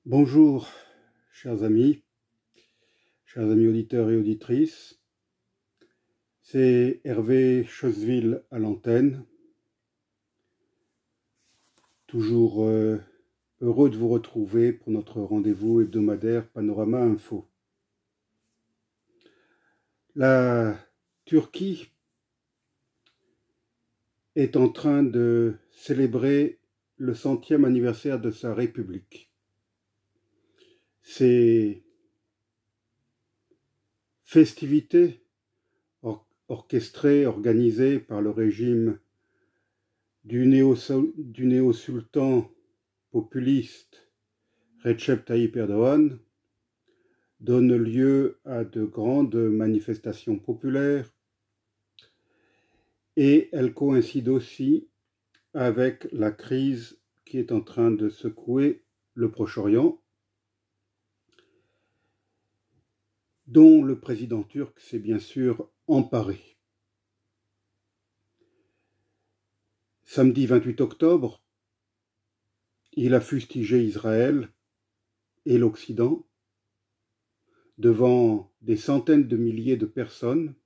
Bonjour, chers amis auditeurs et auditrices. C'est Hervé Chosville à l'antenne. Toujours heureux de vous retrouver pour notre rendez-vous hebdomadaire Panorama Info. La Turquie est en train de célébrer le 100e anniversaire de sa République. Ces festivités orchestrées, organisées par le régime du néo-sultan populiste Recep Tayyip Erdogan donnent lieu à de grandes manifestations populaires et elles coïncident aussi avec la crise qui est en train de secouer le Proche-Orient, dont le président turc s'est bien sûr emparé. Samedi 28 octobre, il a fustigé Israël et l'Occident devant des centaines de milliers de personnes,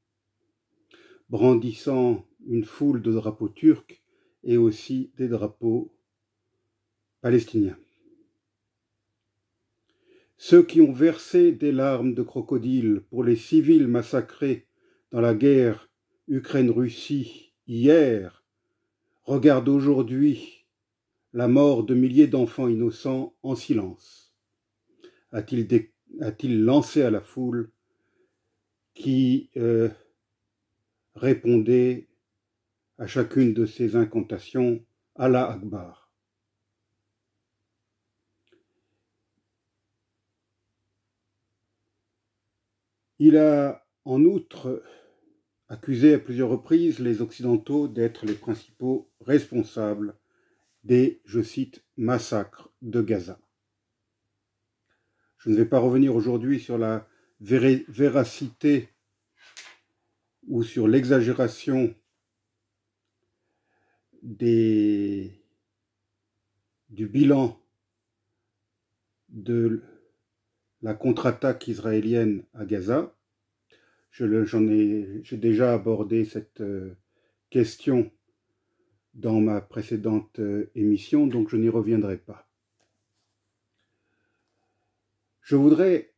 brandissant une foule de drapeaux turcs et aussi des drapeaux palestiniens. Ceux qui ont versé des larmes de crocodile pour les civils massacrés dans la guerre Ukraine-Russie hier regardent aujourd'hui la mort de milliers d'enfants innocents en silence, a-t-il lancé à la foule qui répondait à chacune de ces incantations « Allah Akbar ». Il a en outre accusé à plusieurs reprises les Occidentaux d'être les principaux responsables des, je cite, massacres de Gaza. Je ne vais pas revenir aujourd'hui sur la véracité ou sur l'exagération du bilan de la contre-attaque israélienne à Gaza. J'ai déjà abordé cette question dans ma précédente émission, donc je n'y reviendrai pas. Je voudrais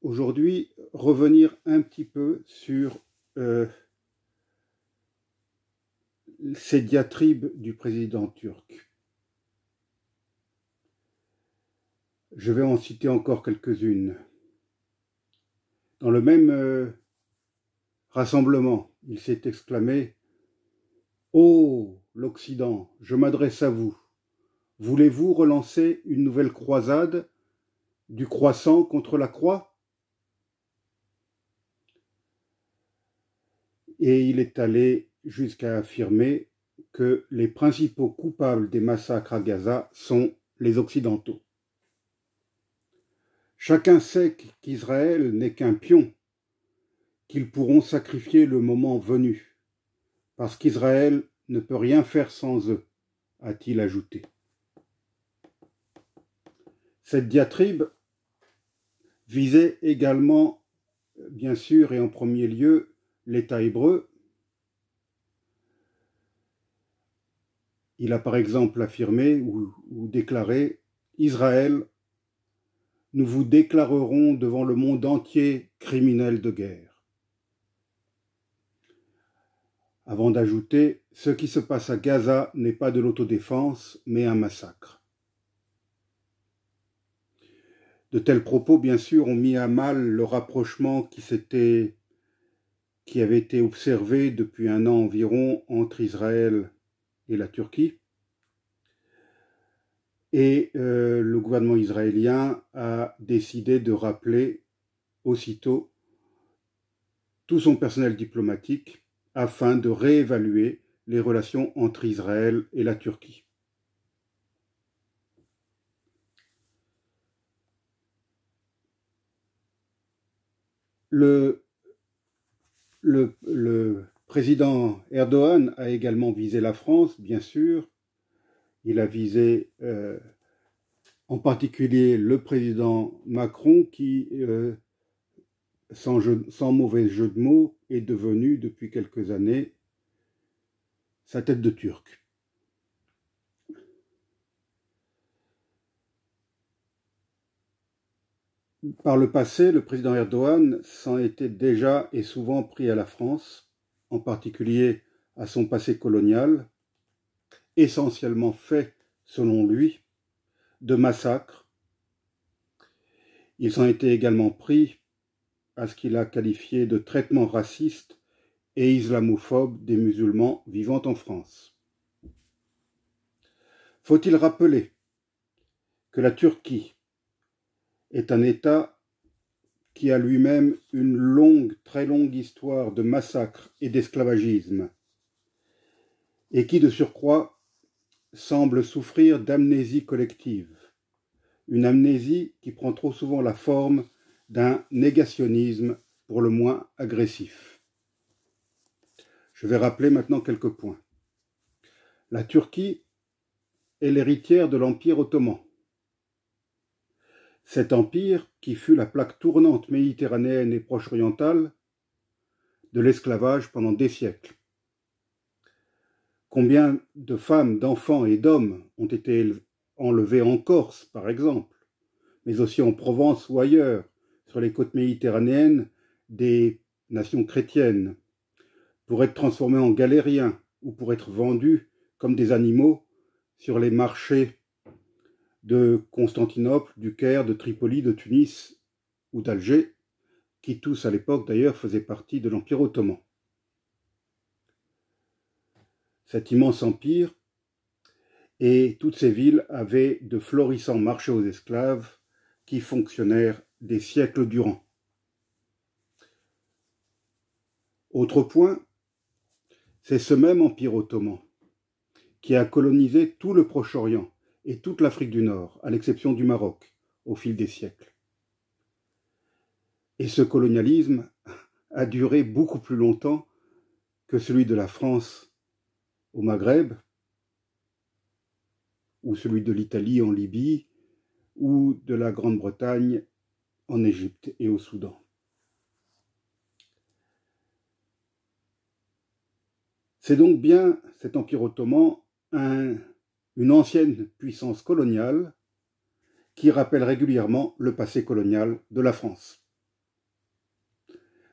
aujourd'hui revenir un petit peu sur ces diatribes du président turc. Je vais en citer encore quelques-unes. Dans le même rassemblement, il s'est exclamé « Oh, l'Occident, je m'adresse à vous. Voulez-vous relancer une nouvelle croisade du croissant contre la croix ?» Et il est allé jusqu'à affirmer que les principaux coupables des massacres à Gaza sont les Occidentaux. Chacun sait qu'Israël n'est qu'un pion, qu'ils pourront sacrifier le moment venu, parce qu'Israël ne peut rien faire sans eux, a-t-il ajouté. Cette diatribe visait également, bien sûr et en premier lieu, l'État hébreu. Il a par exemple affirmé ou déclaré « Israël, nous vous déclarerons devant le monde entier criminel de guerre ». Avant d'ajouter « Ce qui se passe à Gaza n'est pas de l'autodéfense, mais un massacre ». De tels propos, bien sûr, ont mis à mal le rapprochement qui avait été observé depuis un an environ entre Israël et la Turquie. Et le gouvernement israélien a décidé de rappeler aussitôt tout son personnel diplomatique afin de réévaluer les relations entre Israël et la Turquie. Le président Erdogan a également visé la France, bien sûr. Il a visé en particulier le président Macron qui, sans mauvais jeu de mots, est devenu depuis quelques années sa tête de Turc. Par le passé, le président Erdogan s'en était déjà et souvent pris à la France, en particulier à son passé colonial, essentiellement fait, selon lui, de massacres. Il s'en était également pris à ce qu'il a qualifié de traitement raciste et islamophobe des musulmans vivant en France. Faut-il rappeler que la Turquie est un État qui a lui-même une très longue histoire de massacres et d'esclavagisme, et qui, de surcroît, semble souffrir d'amnésie collective, une amnésie qui prend trop souvent la forme d'un négationnisme pour le moins agressif. Je vais rappeler maintenant quelques points. La Turquie est l'héritière de l'Empire ottoman. Cet empire qui fut la plaque tournante méditerranéenne et proche-orientale de l'esclavage pendant des siècles. Combien de femmes, d'enfants et d'hommes ont été enlevés en Corse, par exemple, mais aussi en Provence ou ailleurs, sur les côtes méditerranéennes des nations chrétiennes, pour être transformés en galériens ou pour être vendus comme des animaux sur les marchés de Constantinople, du Caire, de Tripoli, de Tunis ou d'Alger, qui tous à l'époque d'ailleurs faisaient partie de l'Empire ottoman. Cet immense empire et toutes ces villes avaient de florissants marchés aux esclaves qui fonctionnèrent des siècles durant. Autre point, c'est ce même empire ottoman qui a colonisé tout le Proche-Orient et toute l'Afrique du Nord, à l'exception du Maroc, au fil des siècles. Et ce colonialisme a duré beaucoup plus longtemps que celui de la France au Maghreb, ou celui de l'Italie en Libye, ou de la Grande-Bretagne en Égypte et au Soudan. C'est donc bien cet empire ottoman une ancienne puissance coloniale qui rappelle régulièrement le passé colonial de la France.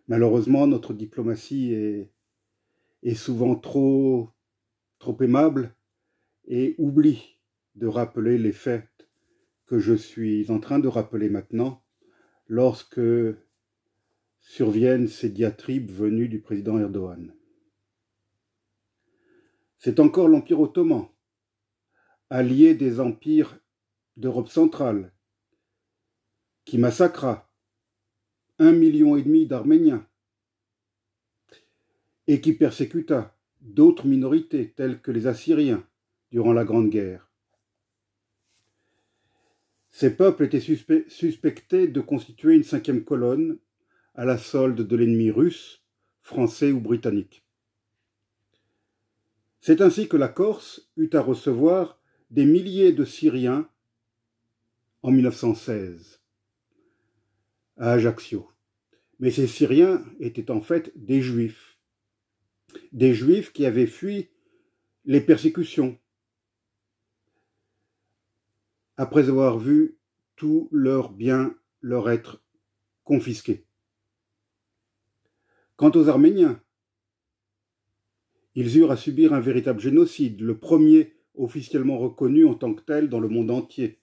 Malheureusement, notre diplomatie est souvent trop aimable et oublie de rappeler les faits que je suis en train de rappeler maintenant lorsque surviennent ces diatribes venues du président Erdogan. C'est encore l'Empire ottoman, allié des empires d'Europe centrale, qui massacra 1,5 million d'Arméniens et qui persécuta d'autres minorités telles que les Assyriens durant la Grande Guerre. Ces peuples étaient suspectés de constituer une 5e colonne à la solde de l'ennemi russe, français ou britannique. C'est ainsi que la Corse eut à recevoir des milliers de Syriens en 1916 à Ajaccio. Mais ces Syriens étaient en fait des Juifs qui avaient fui les persécutions après avoir vu tous leurs biens leur être confisqués. Quant aux Arméniens, ils eurent à subir un véritable génocide, le premier officiellement reconnu en tant que tel dans le monde entier,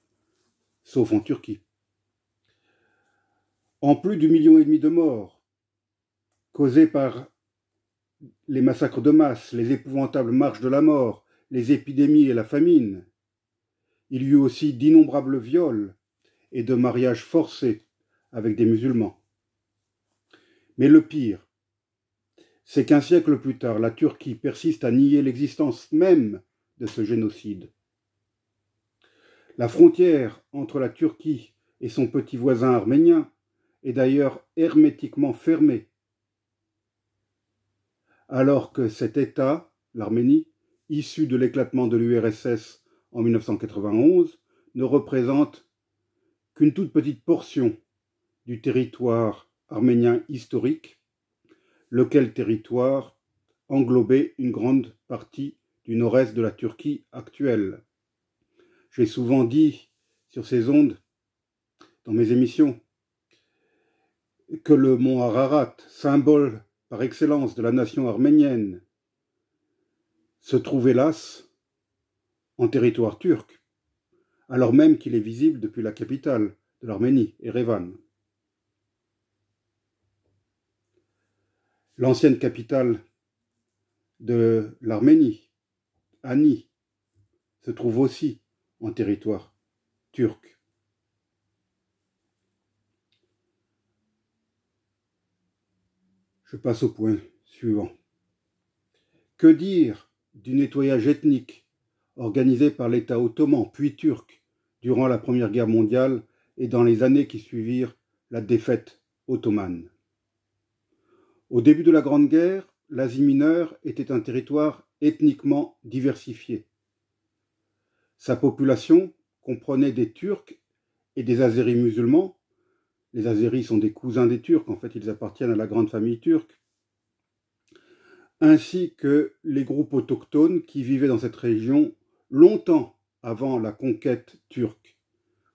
sauf en Turquie. En plus du 1,5 million de morts causés par les massacres de masse, les épouvantables marches de la mort, les épidémies et la famine, il y eut aussi d'innombrables viols et de mariages forcés avec des musulmans. Mais le pire, c'est qu'un siècle plus tard, la Turquie persiste à nier l'existence même de ce génocide. La frontière entre la Turquie et son petit voisin arménien est d'ailleurs hermétiquement fermée, alors que cet État, l'Arménie, issu de l'éclatement de l'URSS en 1991, ne représente qu'une toute petite portion du territoire arménien historique, lequel territoire englobait une grande partie du nord-est de la Turquie actuelle. J'ai souvent dit sur ces ondes, dans mes émissions, que le mont Ararat, symbole par excellence de la nation arménienne, se trouve hélas en territoire turc, alors même qu'il est visible depuis la capitale de l'Arménie, Erevan. L'ancienne capitale de l'Arménie, Ani, se trouve aussi en territoire turc. Je passe au point suivant. Que dire du nettoyage ethnique organisé par l'État ottoman puis turc durant la Première Guerre mondiale et dans les années qui suivirent la défaite ottomane? Au début de la Grande Guerre, l'Asie mineure était un territoire ethniquement diversifié. Sa population comprenait des Turcs et des Azéris musulmans. Les Azéris sont des cousins des Turcs, en fait ils appartiennent à la grande famille turque, ainsi que les groupes autochtones qui vivaient dans cette région longtemps avant la conquête turque,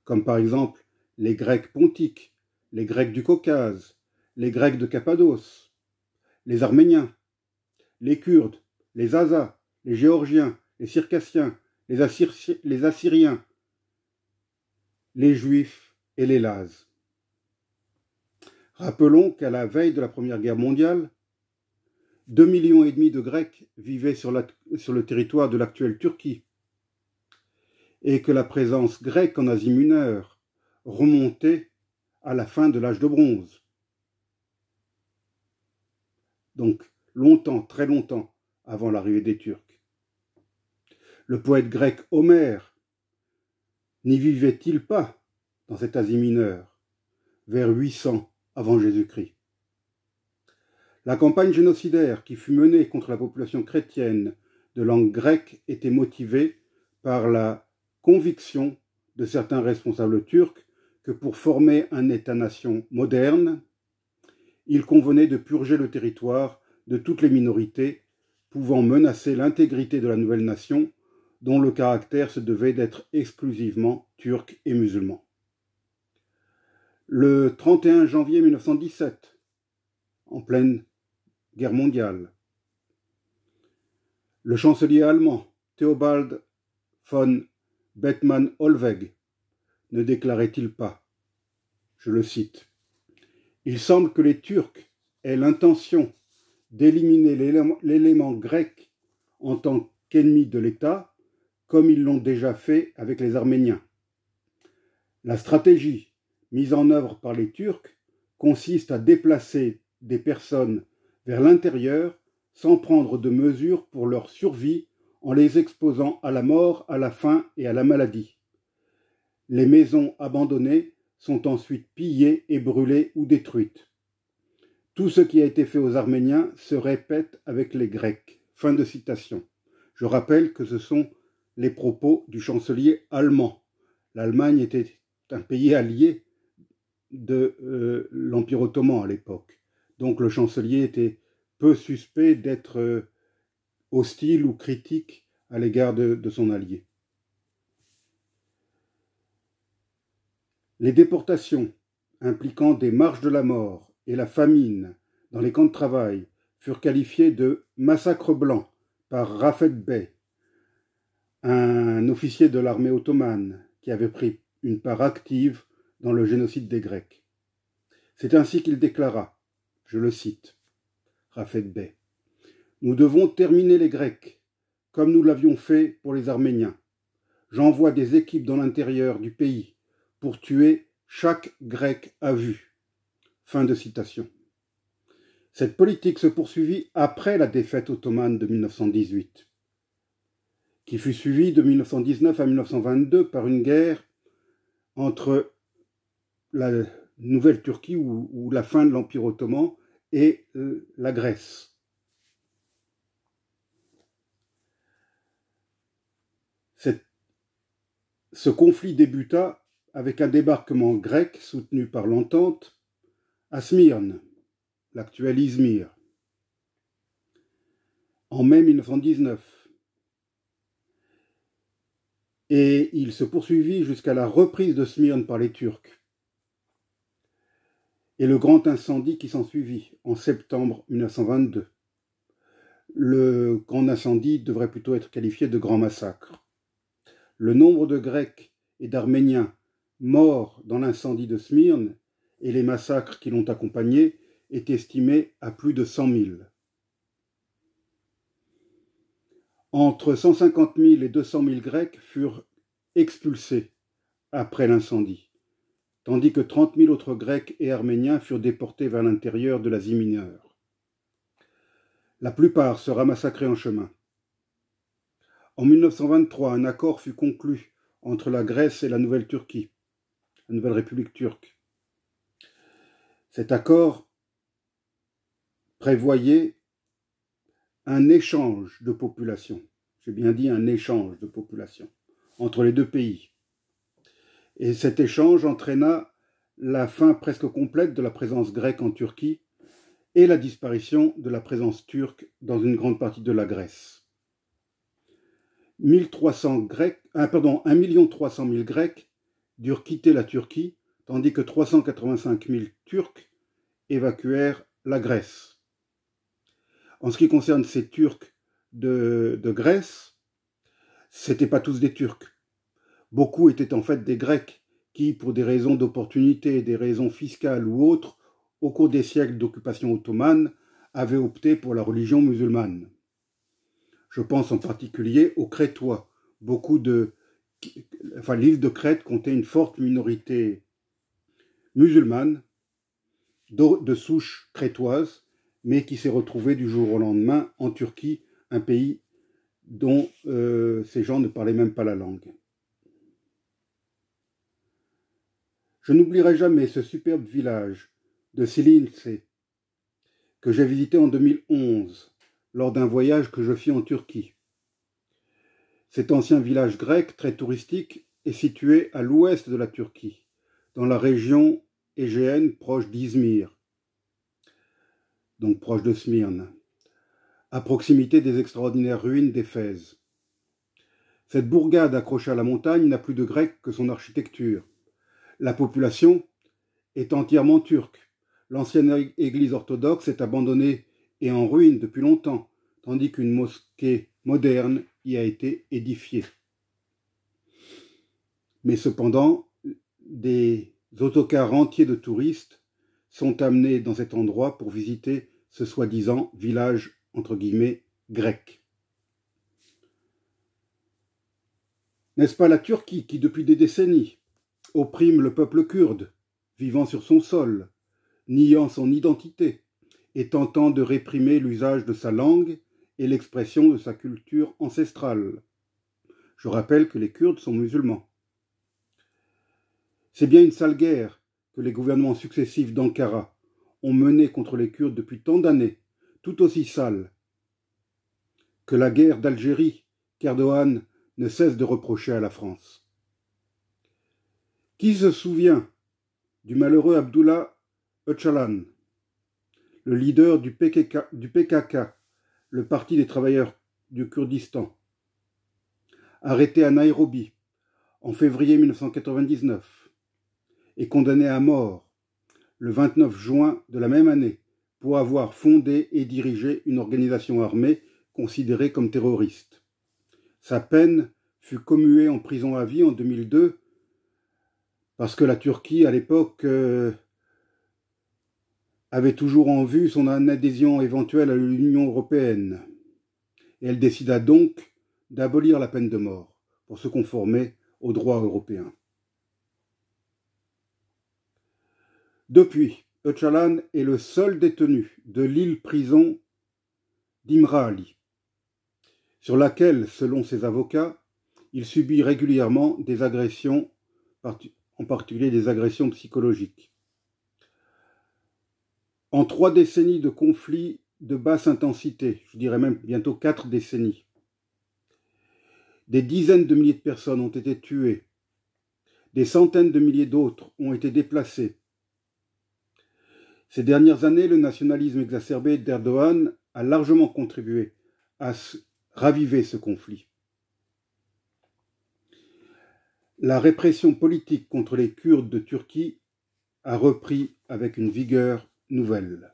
comme par exemple les Grecs pontiques, les Grecs du Caucase, les Grecs de Cappadoce, les Arméniens, les Kurdes, les Azas, les Géorgiens, les Circassiens, les Assyriens, les Juifs et les Lazes. Rappelons qu'à la veille de la Première Guerre mondiale, 2,5 millions de Grecs vivaient sur le territoire de l'actuelle Turquie, et que la présence grecque en Asie mineure remontait à la fin de l'âge de bronze. Donc longtemps, très longtemps avant l'arrivée des Turcs. Le poète grec Homère n'y vivait-il pas dans cette Asie mineure, vers 800 avant Jésus-Christ? La campagne génocidaire qui fut menée contre la population chrétienne de langue grecque était motivée par la conviction de certains responsables turcs que pour former un État-nation moderne, il convenait de purger le territoire de toutes les minorités pouvant menacer l'intégrité de la nouvelle nation dont le caractère se devait d'être exclusivement turc et musulman. Le 31 janvier 1917, en pleine guerre mondiale, le chancelier allemand Theobald von Bethmann-Hollweg ne déclarait-il pas, je le cite, « Il semble que les Turcs aient l'intention d'éliminer l'élément grec en tant qu'ennemi de l'État, comme ils l'ont déjà fait avec les Arméniens. La stratégie mise en œuvre par les Turcs consiste à déplacer des personnes vers l'intérieur sans prendre de mesures pour leur survie en les exposant à la mort, à la faim et à la maladie. Les maisons abandonnées sont ensuite pillées et brûlées ou détruites. Tout ce qui a été fait aux Arméniens se répète avec les Grecs. » Fin de citation. Je rappelle que ce sont les propos du chancelier allemand. L'Allemagne était un pays allié de l'Empire ottoman à l'époque. Donc le chancelier était peu suspect d'être hostile ou critique à l'égard de son allié. Les déportations impliquant des marches de la mort et la famine dans les camps de travail furent qualifiées de massacres blancs par Rafet Bey, un officier de l'armée ottomane qui avait pris une part active dans le génocide des Grecs. C'est ainsi qu'il déclara, je le cite, Rafet Bey, « Nous devons terminer les Grecs, comme nous l'avions fait pour les Arméniens. J'envoie des équipes dans l'intérieur du pays pour tuer chaque Grec à vue. » Fin de citation. Cette politique se poursuivit après la défaite ottomane de 1918, qui fut suivie de 1919 à 1922 par une guerre entre la nouvelle Turquie ou la fin de l'Empire ottoman et la Grèce. Cette Ce conflit débuta avec un débarquement grec soutenu par l'Entente à Smyrne, l'actuel Izmir, en mai 1919. Et il se poursuivit jusqu'à la reprise de Smyrne par les Turcs et le grand incendie qui s'ensuivit en septembre 1922. Le grand incendie devrait plutôt être qualifié de grand massacre. Le nombre de Grecs et d'Arméniens morts dans l'incendie de Smyrne et les massacres qui l'ont accompagné est estimé à plus de 100 000. Entre 150 000 et 200 000 Grecs furent expulsés après l'incendie, tandis que 30 000 autres Grecs et Arméniens furent déportés vers l'intérieur de l'Asie mineure. La plupart sera massacrés en chemin. En 1923, un accord fut conclu entre la Grèce et la Nouvelle Turquie, la Nouvelle République turque. Cet accord prévoyait un échange de population, j'ai bien dit un échange de population, entre les deux pays. Et cet échange entraîna la fin presque complète de la présence grecque en Turquie et la disparition de la présence turque dans une grande partie de la Grèce. 1 300 000 Grecs durent quitter la Turquie, tandis que 385 000 Turcs évacuèrent la Grèce. En ce qui concerne ces Turcs de Grèce, ce n'étaient pas tous des Turcs. Beaucoup étaient en fait des Grecs qui, pour des raisons d'opportunité, des raisons fiscales ou autres, au cours des siècles d'occupation ottomane, avaient opté pour la religion musulmane. Je pense en particulier aux Crétois. L'île de Crète comptait une forte minorité musulmane de souche crétoise, mais qui s'est retrouvée du jour au lendemain en Turquie, un pays dont ces gens ne parlaient même pas la langue. Je n'oublierai jamais ce superbe village de Silince que j'ai visité en 2011 lors d'un voyage que je fis en Turquie. Cet ancien village grec très touristique est situé à l'ouest de la Turquie, dans la région égéenne proche d'Izmir, donc proche de Smyrne, à proximité des extraordinaires ruines d'Éphèse. Cette bourgade accrochée à la montagne n'a plus de grec que son architecture. La population est entièrement turque. L'ancienne église orthodoxe est abandonnée et en ruine depuis longtemps, tandis qu'une mosquée moderne y a été édifiée. Mais cependant, des autocars entiers de touristes sont amenés dans cet endroit pour visiter ce soi-disant village, entre guillemets, grec. N'est-ce pas la Turquie qui, depuis des décennies, opprime le peuple kurde, vivant sur son sol, niant son identité et tentant de réprimer l'usage de sa langue et l'expression de sa culture ancestrale? Je rappelle que les Kurdes sont musulmans. C'est bien une sale guerre que les gouvernements successifs d'Ankara ont menée contre les Kurdes depuis tant d'années, tout aussi sale que la guerre d'Algérie qu'Erdogan ne cesse de reprocher à la France. Qui se souvient du malheureux Abdullah Öcalan, le leader du PKK, le Parti des travailleurs du Kurdistan, arrêté à Nairobi en février 1999 et condamné à mort le 29 juin de la même année pour avoir fondé et dirigé une organisation armée considérée comme terroriste. Sa peine fut commuée en prison à vie en 2002 parce que la Turquie, à l'époque, avait toujours en vue son adhésion éventuelle à l'Union européenne. Et elle décida donc d'abolir la peine de mort pour se conformer aux droits européens. Depuis, Öcalan est le seul détenu de l'île-prison d'Imraali, sur laquelle, selon ses avocats, il subit régulièrement des agressions, en particulier des agressions psychologiques. En 3 décennies de conflits de basse intensité, je dirais même bientôt 4 décennies, des dizaines de milliers de personnes ont été tuées, Des centaines de milliers d'autres ont été déplacés. Ces dernières années, le nationalisme exacerbé d'Erdogan a largement contribué à raviver ce conflit. La répression politique contre les Kurdes de Turquie a repris avec une vigueur nouvelle.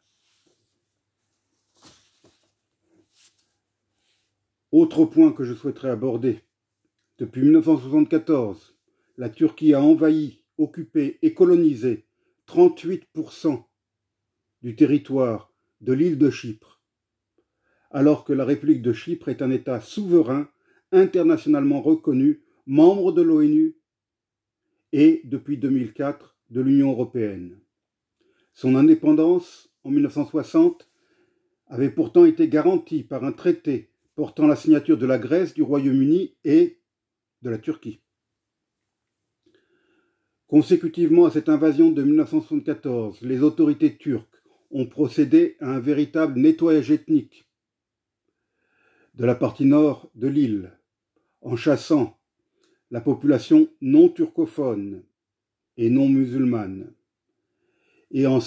Autre point que je souhaiterais aborder. Depuis 1974, la Turquie a envahi, occupé et colonisé 38% du territoire de l'île de Chypre, alors que la République de Chypre est un État souverain, internationalement reconnu, membre de l'ONU et, depuis 2004, de l'Union européenne. Son indépendance, en 1960, avait pourtant été garantie par un traité portant la signature de la Grèce, du Royaume-Uni et de la Turquie. Consécutivement à cette invasion de 1974, les autorités turques ont procédé à un véritable nettoyage ethnique de la partie nord de l'île, en chassant la population non turcophone et non musulmane, et en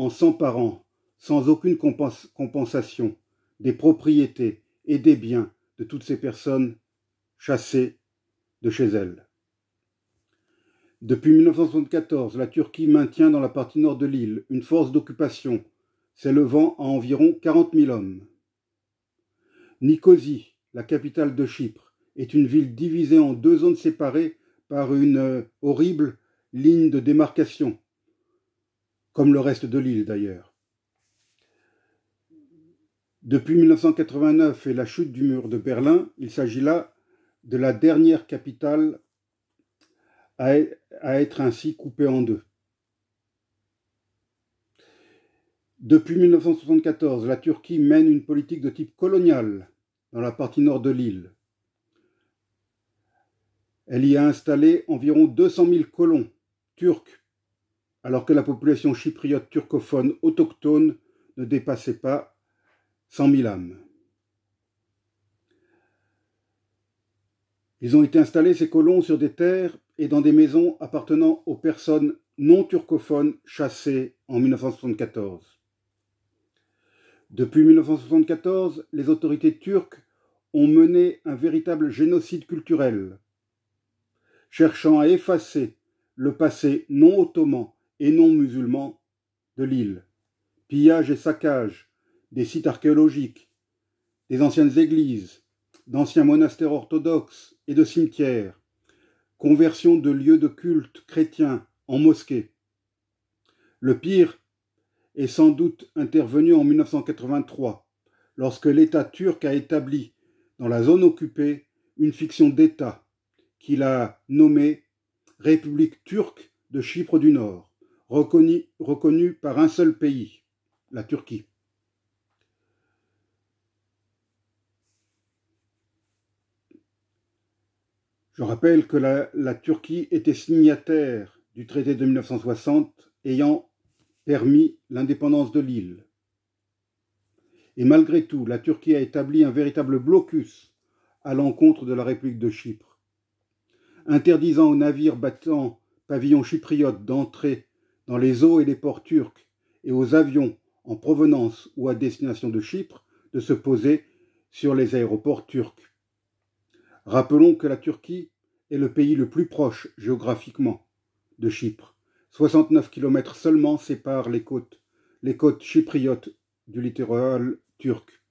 s'emparant sans aucune compensation des propriétés et des biens de toutes ces personnes chassées de chez elles. Depuis 1974, la Turquie maintient dans la partie nord de l'île une force d'occupation s'élevant à environ 40 000 hommes. Nicosie, la capitale de Chypre, est une ville divisée en deux zones séparées par une horrible ligne de démarcation, comme le reste de l'île d'ailleurs. Depuis 1989 et la chute du mur de Berlin, il s'agit là de la dernière capitale à être ainsi coupée en deux. Depuis 1974, la Turquie mène une politique de type colonial dans la partie nord de l'île. Elle y a installé environ 200 000 colons turcs, alors que la population chypriote turcophone autochtone ne dépassait pas 100 000 âmes. Ils ont été installés, ces colons, sur des terres et dans des maisons appartenant aux personnes non turcophones chassées en 1974. Depuis 1974, les autorités turques ont mené un véritable génocide culturel, cherchant à effacer le passé non ottoman et non musulman de l'île. Pillage et saccage des sites archéologiques, des anciennes églises, d'anciens monastères orthodoxes et de cimetières, conversion de lieux de culte chrétiens en mosquées. Le pire est sans doute intervenu en 1983, lorsque l'État turc a établi dans la zone occupée une fiction d'État qu'il a nommée République turque de Chypre du Nord, reconnue par un seul pays, la Turquie. Je rappelle que la Turquie était signataire du traité de 1960 ayant permis l'indépendance de l'île. Et malgré tout, la Turquie a établi un véritable blocus à l'encontre de la République de Chypre, interdisant aux navires battant pavillon chypriote d'entrer dans les eaux et les ports turcs et aux avions en provenance ou à destination de Chypre de se poser sur les aéroports turcs. Rappelons que la Turquie est le pays le plus proche géographiquement de Chypre. 69 km seulement séparent les côtes chypriotes du littoral turc.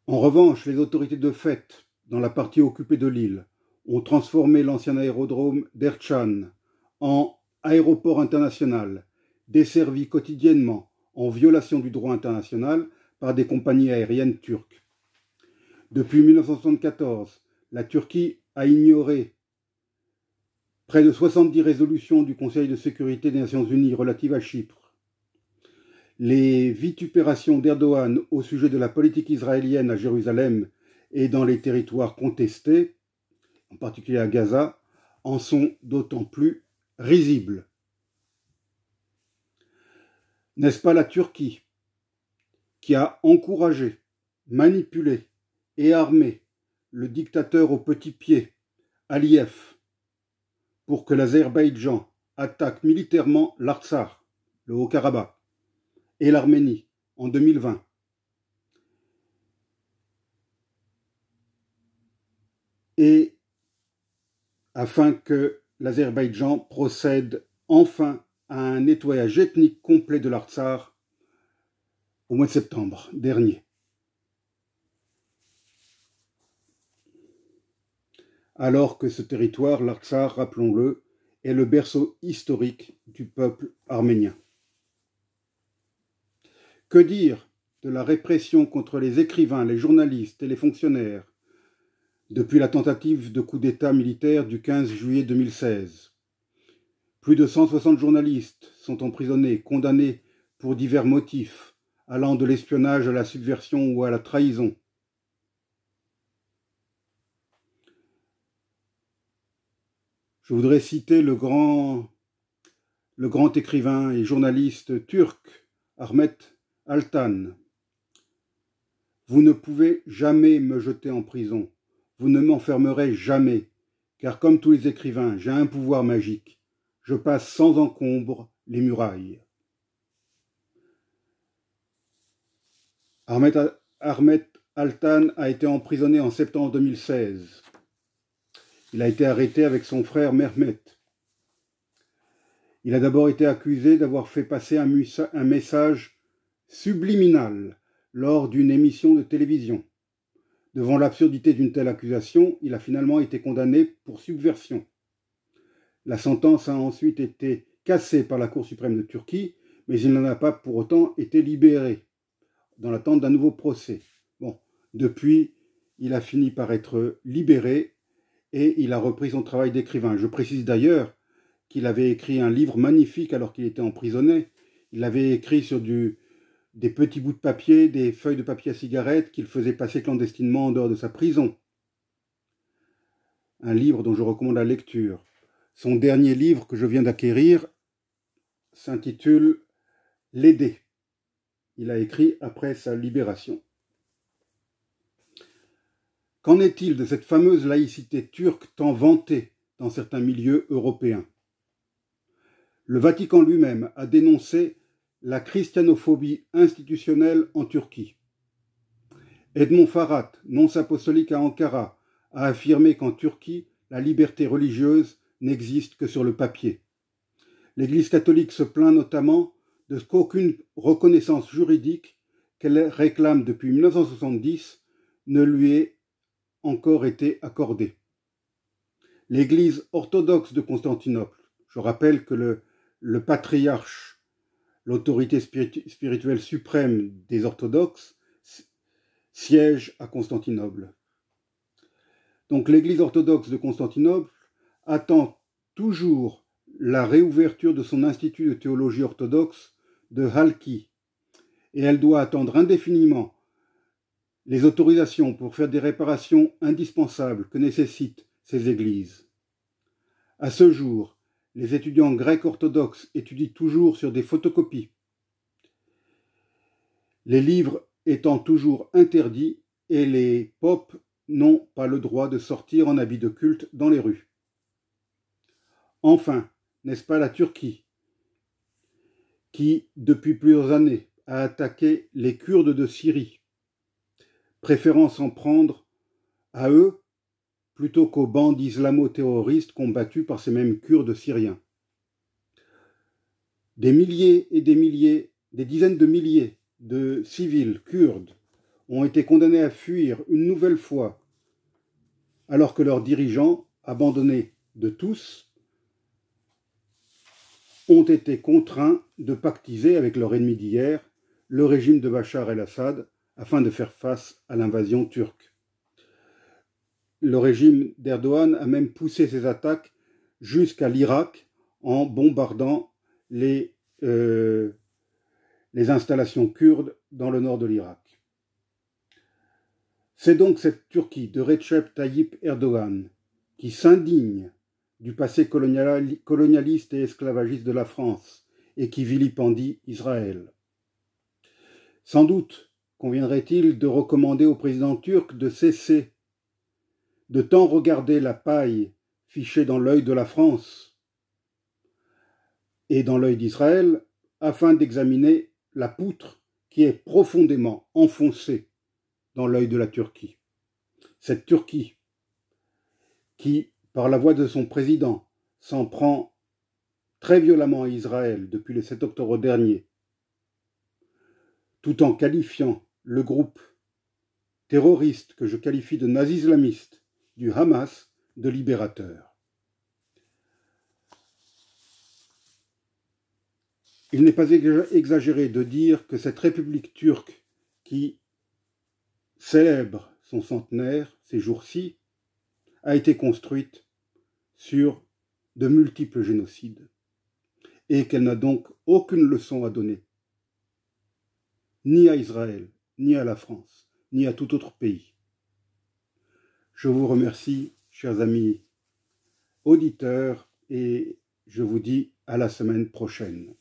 En revanche, les autorités de fait, dans la partie occupée de l'île, ont transformé l'ancien aérodrome d'Erçan en aéroport international, desservi quotidiennement en violation du droit international par des compagnies aériennes turques. Depuis 1974, la Turquie a ignoré près de 70 résolutions du Conseil de sécurité des Nations Unies relatives à Chypre. Les vitupérations d'Erdogan au sujet de la politique israélienne à Jérusalem et dans les territoires contestés, en particulier à Gaza, en sont d'autant plus risibles. N'est-ce pas la Turquie qui a encouragé, manipulé et armé le dictateur au petit pied Aliyev pour que l'Azerbaïdjan attaque militairement l'Artsakh, le Haut-Karabakh, et l'Arménie en 2020. Et afin que l'Azerbaïdjan procède enfin à un nettoyage ethnique complet de l'Artsakh au mois de septembre dernier. Alors que ce territoire, l'Artsakh, rappelons-le, est le berceau historique du peuple arménien. Que dire de la répression contre les écrivains, les journalistes et les fonctionnaires depuis la tentative de coup d'État militaire du 15 juillet 2016 ? Plus de 160 journalistes sont emprisonnés, condamnés pour divers motifs, allant de l'espionnage à la subversion ou à la trahison. Je voudrais citer le grand écrivain et journaliste turc, Ahmet Altan. Vous ne pouvez jamais me jeter en prison, vous ne m'enfermerez jamais, car comme tous les écrivains, j'ai un pouvoir magique. Je passe sans encombre les murailles. Ahmet Altan a été emprisonné en septembre 2016. Il a été arrêté avec son frère Mehmet. Il a d'abord été accusé d'avoir fait passer un message subliminal lors d'une émission de télévision. Devant l'absurdité d'une telle accusation, il a finalement été condamné pour subversion. La sentence a ensuite été cassée par la Cour suprême de Turquie, mais il n'en a pas pour autant été libéré, dans l'attente d'un nouveau procès. Bon, depuis, il a fini par être libéré et il a repris son travail d'écrivain. Je précise d'ailleurs qu'il avait écrit un livre magnifique alors qu'il était emprisonné. Il l'avait écrit sur des petits bouts de papier, des feuilles de papier à cigarette qu'il faisait passer clandestinement en dehors de sa prison. Un livre dont je recommande la lecture. Son dernier livre que je viens d'acquérir s'intitule « L'aider ». Il a écrit après sa libération. Qu'en est-il de cette fameuse laïcité turque tant vantée dans certains milieux européens ? Le Vatican lui-même a dénoncé la christianophobie institutionnelle en Turquie. Edmond Farhat, nonce apostolique à Ankara, a affirmé qu'en Turquie, la liberté religieuse n'existe que sur le papier. L'Église catholique se plaint notamment de ce qu'aucune reconnaissance juridique qu'elle réclame depuis 1970 ne lui ait encore été accordée. L'Église orthodoxe de Constantinople, je rappelle que le patriarche, l'autorité spirituelle suprême des orthodoxes, siège à Constantinople. Donc l'Église orthodoxe de Constantinople attend toujours la réouverture de son institut de théologie orthodoxe de Halki, et elle doit attendre indéfiniment les autorisations pour faire des réparations indispensables que nécessitent ces églises. À ce jour, les étudiants grecs orthodoxes étudient toujours sur des photocopies. Les livres étant toujours interdits et les popes n'ont pas le droit de sortir en habit de culte dans les rues. Enfin, n'est-ce pas la Turquie qui, depuis plusieurs années, a attaqué les Kurdes de Syrie, préférant s'en prendre à eux plutôt qu'aux bandes islamo-terroristes combattues par ces mêmes Kurdes syriens. Des milliers et des milliers, des dizaines de milliers de civils kurdes ont été condamnés à fuir une nouvelle fois, alors que leurs dirigeants, abandonnés de tous, ont été contraints de pactiser avec leur ennemi d'hier, le régime de Bachar el-Assad, afin de faire face à l'invasion turque. Le régime d'Erdogan a même poussé ses attaques jusqu'à l'Irak en bombardant les installations kurdes dans le nord de l'Irak. C'est donc cette Turquie de Recep Tayyip Erdogan qui s'indigne du passé colonialiste et esclavagiste de la France et qui vilipendie Israël. Sans doute conviendrait-il de recommander au président turc de cesser de tant regarder la paille fichée dans l'œil de la France et dans l'œil d'Israël afin d'examiner la poutre qui est profondément enfoncée dans l'œil de la Turquie. Cette Turquie qui, par la voix de son président, s'en prend très violemment à Israël depuis le 7 octobre dernier, tout en qualifiant le groupe terroriste que je qualifie de nazi-islamiste du Hamas de libérateur. Il n'est pas exagéré de dire que cette République turque qui célèbre son centenaire ces jours-ci a été construite sur de multiples génocides et qu'elle n'a donc aucune leçon à donner, ni à Israël, ni à la France, ni à tout autre pays. Je vous remercie, chers amis auditeurs, et je vous dis à la semaine prochaine.